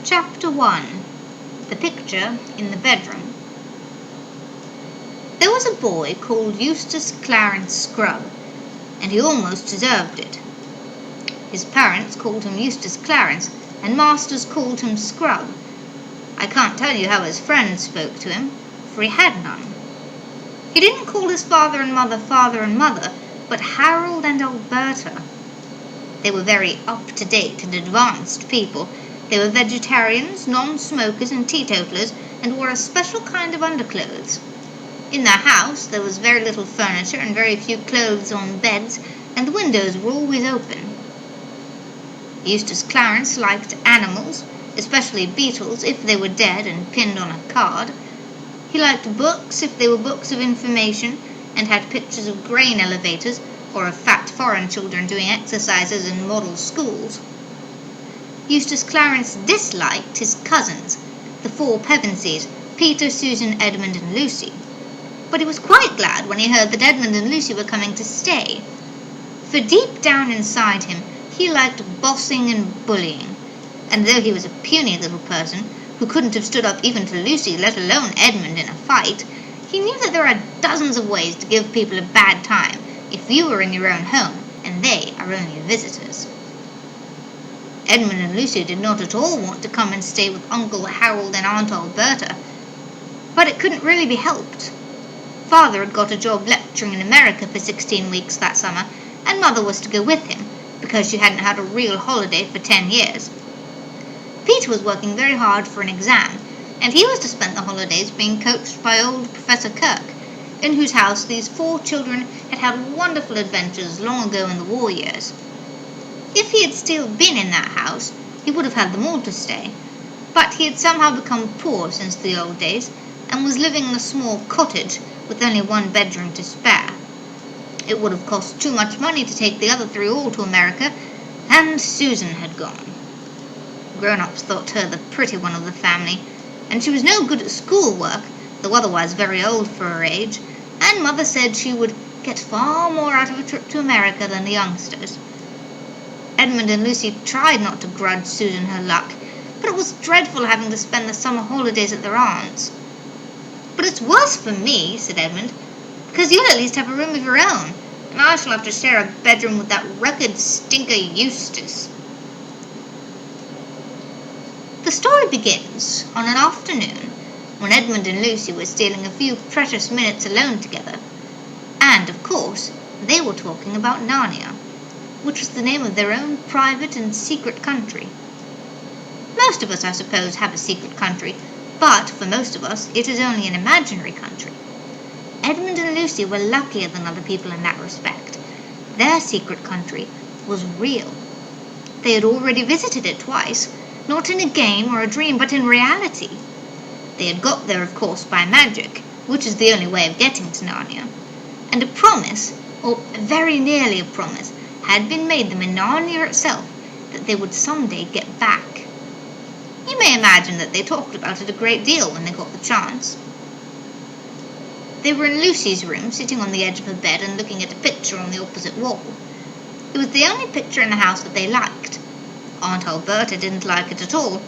Chapter 1. The Picture in the Bedroom. There was a boy called Eustace Clarence Scrubb, and he almost deserved it. His parents called him Eustace Clarence, and masters called him Scrubb. I can't tell you how his friends spoke to him, for he had none. He didn't call his father and mother, but Harold and Alberta. They were very up-to-date and advanced people. They were vegetarians, non-smokers and teetotalers, and wore a special kind of underclothes. In their house there was very little furniture and very few clothes on beds, and the windows were always open. Eustace Clarence liked animals, especially beetles if they were dead and pinned on a card. He liked books if they were books of information and had pictures of grain elevators or of fat foreign children doing exercises in model schools. Eustace Clarence disliked his cousins, the four Pevensies, Peter, Susan, Edmund and Lucy. But he was quite glad when he heard that Edmund and Lucy were coming to stay. For deep down inside him, he liked bossing and bullying. And though he was a puny little person, who couldn't have stood up even to Lucy, let alone Edmund, in a fight, he knew that there are dozens of ways to give people a bad time if you are in your own home and they are only visitors. Edmund and Lucy did not at all want to come and stay with Uncle Harold and Aunt Alberta, but it couldn't really be helped. Father had got a job lecturing in America for 16 weeks that summer, and Mother was to go with him, because she hadn't had a real holiday for 10 years. Peter was working very hard for an exam, and he was to spend the holidays being coached by old Professor Kirk, in whose house these four children had had wonderful adventures long ago in the war years. If he had still been in that house, he would have had them all to stay, but he had somehow become poor since the old days, and was living in a small cottage with only one bedroom to spare. It would have cost too much money to take the other three all to America, and Susan had gone. Grown-ups thought her the pretty one of the family, and she was no good at schoolwork, though otherwise very old for her age, and Mother said she would get far more out of a trip to America than the youngsters. Edmund and Lucy tried not to grudge Susan her luck, but it was dreadful having to spend the summer holidays at their aunt's. "But it's worse for me," said Edmund, "because you'll at least have a room of your own, and I shall have to share a bedroom with that wretched stinker Eustace." The story begins on an afternoon when Edmund and Lucy were stealing a few precious minutes alone together, and, of course, they were talking about Narnia, which was the name of their own private and secret country. Most of us, I suppose, have a secret country, but for most of us it is only an imaginary country. Edmund and Lucy were luckier than other people in that respect. Their secret country was real. They had already visited it twice, not in a game or a dream, but in reality. They had got there, of course, by magic, which is the only way of getting to Narnia, and a promise, or very nearly a promise, had been made them in Narnia itself that they would someday get back. You may imagine that they talked about it a great deal when they got the chance. They were in Lucy's room, sitting on the edge of her bed and looking at a picture on the opposite wall. It was the only picture in the house that they liked. Aunt Alberta didn't like it at all.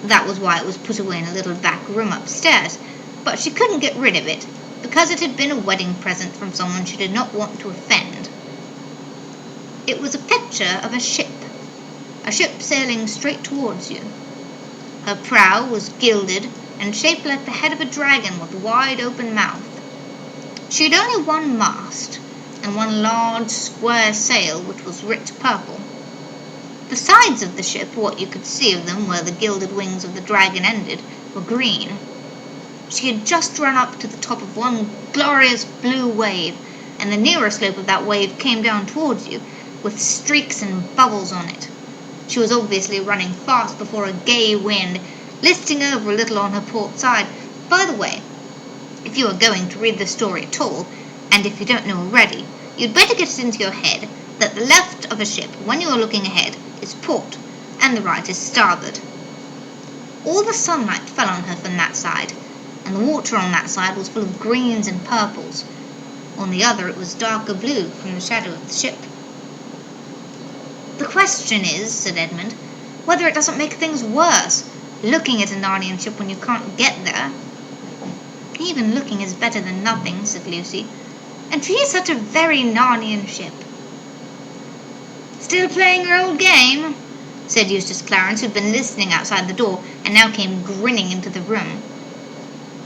That was why it was put away in a little back room upstairs, but she couldn't get rid of it, because it had been a wedding present from someone she did not want to offend. It was a picture of a ship sailing straight towards you. Her prow was gilded and shaped like the head of a dragon with a wide open mouth. She had only one mast and one large square sail which was rich purple. The sides of the ship, what you could see of them where the gilded wings of the dragon ended, were green. She had just run up to the top of one glorious blue wave, and the nearer slope of that wave came down towards you, with streaks and bubbles on it. She was obviously running fast before a gay wind, listing over a little on her port side. By the way, if you are going to read the story at all, and if you don't know already, you'd better get it into your head that the left of a ship, when you are looking ahead, is port, and the right is starboard. All the sunlight fell on her from that side, and the water on that side was full of greens and purples. On the other it was darker blue from the shadow of the ship. "The question is," said Edmund, "whether it doesn't make things worse. looking at a Narnian ship when you can't get there." "Even looking is better than nothing," said Lucy. "And she is such a very Narnian ship." "Still playing your old game?" said Eustace Clarence, who'd been listening outside the door and now came grinning into the room.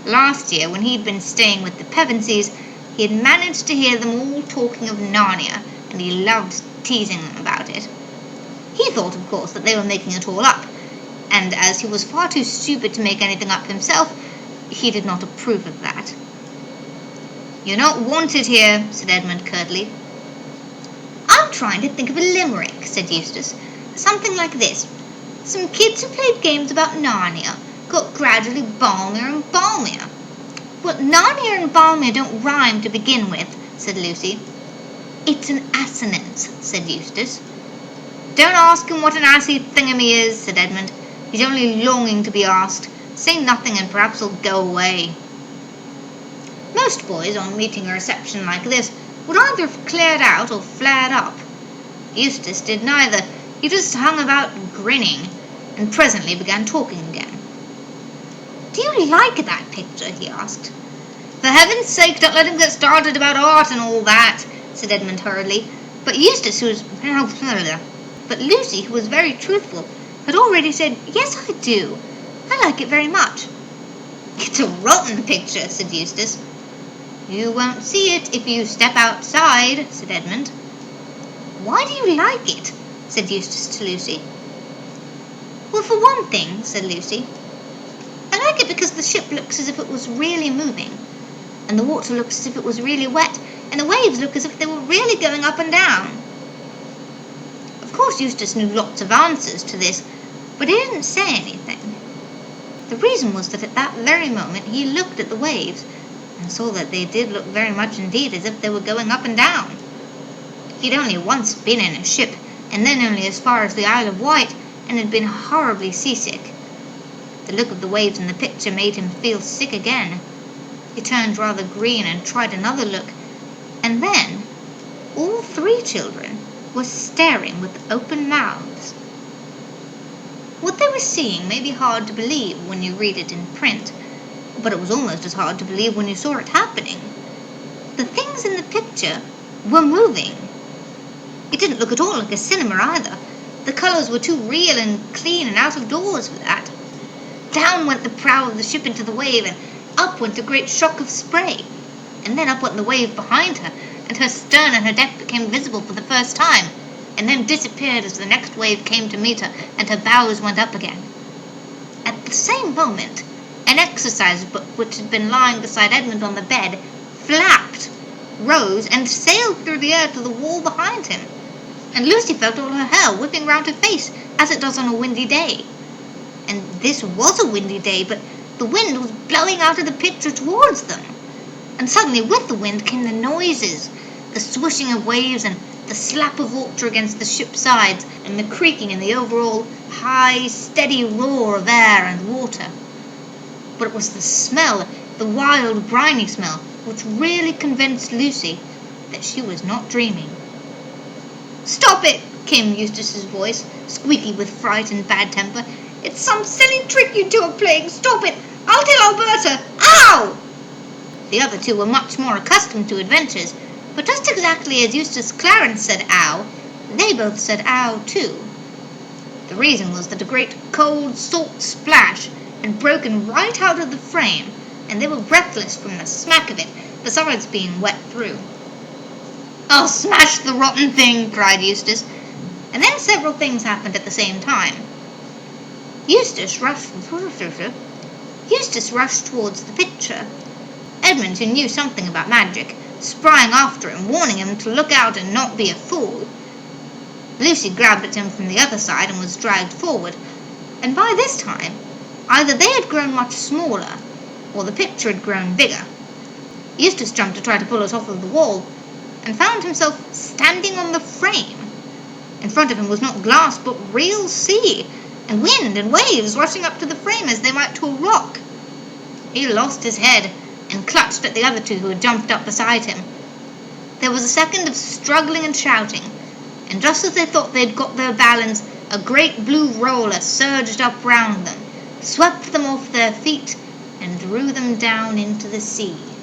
Last year, when he'd been staying with the Pevensies, he had managed to hear them all talking of Narnia, and he loved teasing them about it. He thought, of course, that they were making it all up, and as he was far too stupid to make anything up himself, he did not approve of that. "You're not wanted here," said Edmund curtly. "I'm trying to think of a limerick," said Eustace. "Something like this. Some kids who played games about Narnia got gradually balmier and balmier." "Well, Narnia and balmier don't rhyme to begin with," said Lucy. "It's an assonance," said Eustace. "Don't ask him what an assy thingamy is," said Edmund. "He's only longing to be asked. Say nothing and perhaps he'll go away." Most boys, on meeting a reception like this, would either have cleared out or flared up. Eustace did neither. He just hung about grinning, and presently began talking again. "Do you like that picture?" he asked. "For heaven's sake, don't let him get started about art and all that," said Edmund hurriedly. But Lucy, who was very truthful, had already said, "Yes, I do. I like it very much." "It's a rotten picture," said Eustace. "You won't see it if you step outside," said Edmund. "Why do you like it?" said Eustace to Lucy. "Well, for one thing," said Lucy, "I like it because the ship looks as if it was really moving, and the water looks as if it was really wet, and the waves look as if they were really going up and down." Of course Eustace knew lots of answers to this, but he didn't say anything. The reason was that at that very moment he looked at the waves and saw that they did look very much indeed as if they were going up and down. He'd only once been in a ship, and then only as far as the Isle of Wight, and had been horribly seasick. The look of the waves in the picture made him feel sick again. He turned rather green and tried another look, and then all three children were staring with open mouths. What they were seeing may be hard to believe when you read it in print, but it was almost as hard to believe when you saw it happening. The things in the picture were moving. It didn't look at all like a cinema either. The colours were too real and clean and out of doors for that. Down went the prow of the ship into the wave, and up went a great shock of spray, and then up went the wave behind her, and her stern and her deck became visible for the first time, and then disappeared as the next wave came to meet her, and her bows went up again. At the same moment, an exercise book which had been lying beside Edmund on the bed flapped, rose, and sailed through the air to the wall behind him, and Lucy felt all her hair whipping round her face, as it does on a windy day. And this was a windy day, but the wind was blowing out of the picture towards them. And suddenly with the wind came the noises, the swishing of waves and the slap of water against the ship's sides, and the creaking and the overall high, steady roar of air and water. But it was the smell, the wild, briny smell, which really convinced Lucy that she was not dreaming. "Stop it!" came Eustace's voice, squeaky with fright and bad temper. "It's some silly trick you two are playing. Stop it! I'll tell Alberta! Ow!" The other two were much more accustomed to adventures, but just exactly as Eustace Clarence said ow, they both said ow too. The reason was that a great cold salt splash had broken right out of the frame, and they were breathless from the smack of it, besides being wet through. "I'll smash the rotten thing!" cried Eustace, and then several things happened at the same time. Eustace rushed towards the picture. Edmund, who knew something about magic, sprang after him, warning him to look out and not be a fool. Lucy grabbed at him from the other side and was dragged forward, and by this time either they had grown much smaller, or the picture had grown bigger. Eustace jumped to try to pull it off of the wall, and found himself standing on the frame. In front of him was not glass, but real sea, and wind and waves rushing up to the frame as they might to a rock. He lost his head, and clutched at the other two who had jumped up beside him. There was a second of struggling and shouting, and just as they thought they'd got their balance, a great blue roller surged up round them, swept them off their feet, and threw them down into the sea.